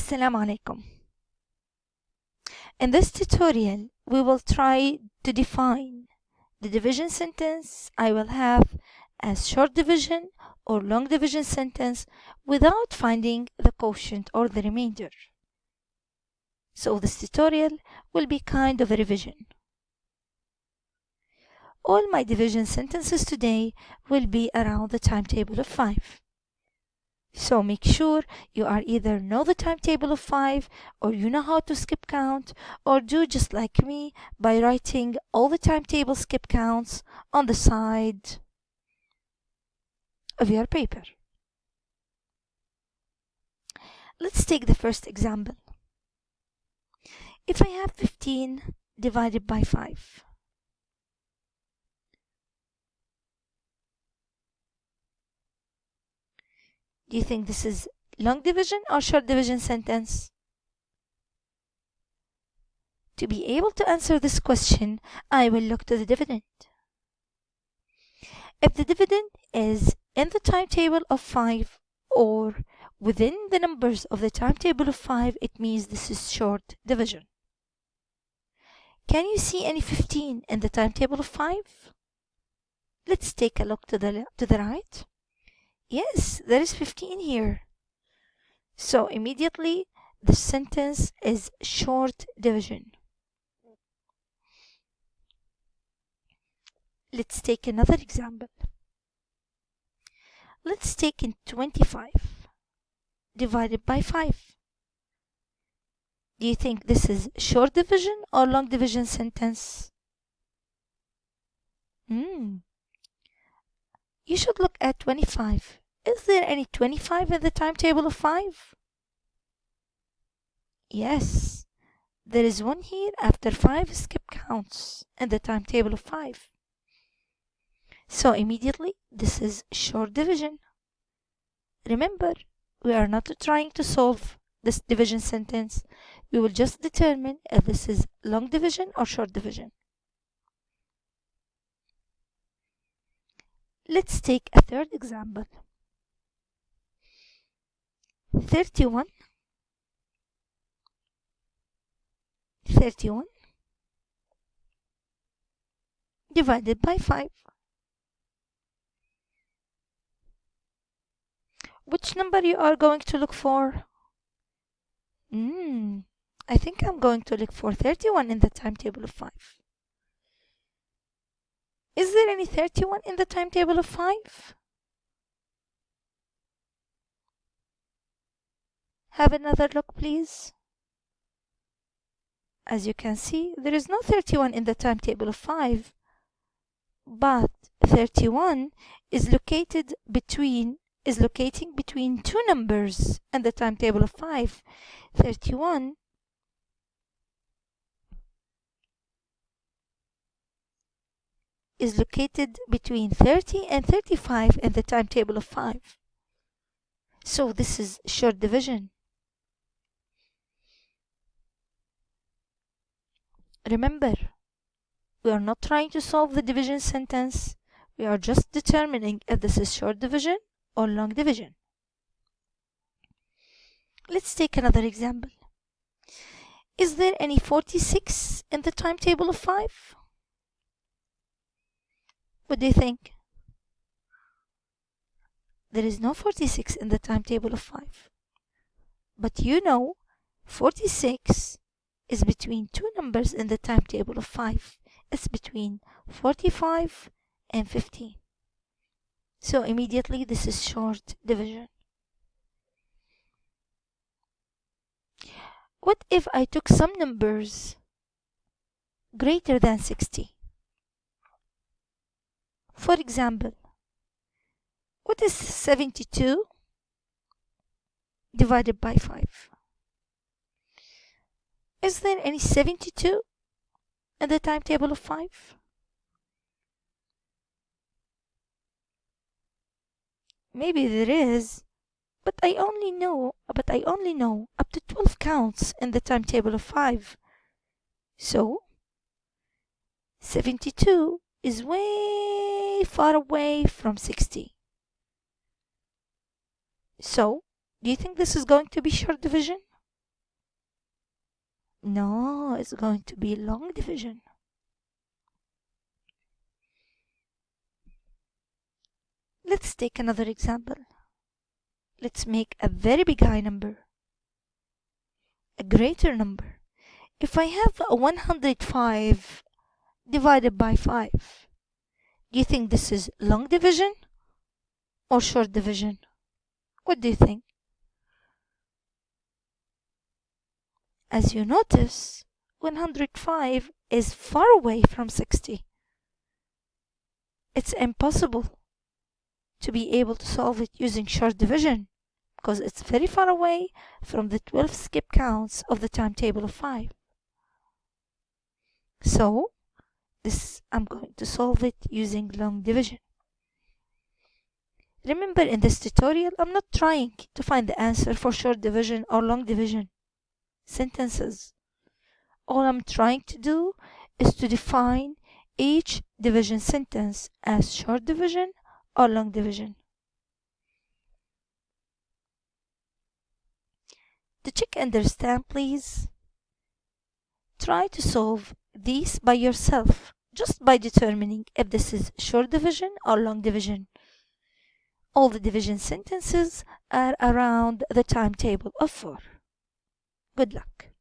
Assalamu alaikum. In this tutorial, we will try to define the division sentence I will have as short division or long division sentence without finding the quotient or the remainder. So this tutorial will be kind of a revision. All my division sentences today will be around the timetable of 5. So make sure you are either know the timetable of 5 or you know how to skip count, or do just like me by writing all the timetable skip counts on the side of your paper. Let's take the first example. If I have 15 divided by 5, do you think this is long division or short division sentence? To be able to answer this question, I will look to the dividend. If the dividend is in the timetable of 5 or within the numbers of the timetable of 5, it means this is short division. Can you see any 15 in the timetable of 5? Let's take a look to the right. Yes, there is 15 here. So immediately the sentence is short division. Let's take another example. Let's take in 25 divided by 5. Do you think this is short division or long division sentence? You should look at 25. Is there any 25 in the timetable of 5? Yes, there is one here after 5 skip counts in the timetable of 5. So immediately this is short division. Remember, we are not trying to solve this division sentence. We will just determine if this is long division or short division. Let's take a third example. 31 divided by 5. Which number you are going to look for? I think I'm going to look for 31 in the timetable of 5. Is there any 31 in the timetable of 5? Have another look, please. As you can see, there is no 31 in the timetable of 5, but 31 is locating between two numbers in the timetable of 5. 31 is located between 30 and 35 in the timetable of 5. So this is short division. Remember, we are not trying to solve the division sentence. We are just determining if this is short division or long division. Let's take another example. Is there any 46 in the timetable of 5? What do you think? There is no 46 in the timetable of 5. But you know, 46 is between two numbers in the timetable of 5. It's between 45 and 50. So immediately this is short division. What if I took some numbers greater than 60? For example, what is 72 divided by 5? Is there any 72 in the timetable of 5? Maybe there is, but I only know up to 12 counts in the timetable of 5. So 72 is way far away from 60. So, do you think this is going to be short division? No, it's going to be long division. Let's take another example. Let's make a very big high number, a greater number. If I have 105 divided by 5, do you think this is long division or short division? What do you think? As you notice, 105 is far away from 60. It's impossible to be able to solve it using short division because it's very far away from the 12 skip counts of the timetable of 5. So I'm going to solve it using long division. Remember, in this tutorial, I'm not trying to find the answer for short division or long division sentences. All I'm trying to do is to define each division sentence as short division or long division. To check and understand, please try to solve these by yourself, just by determining if this is short division or long division. All the division sentences are around the timetable of 4. Good luck.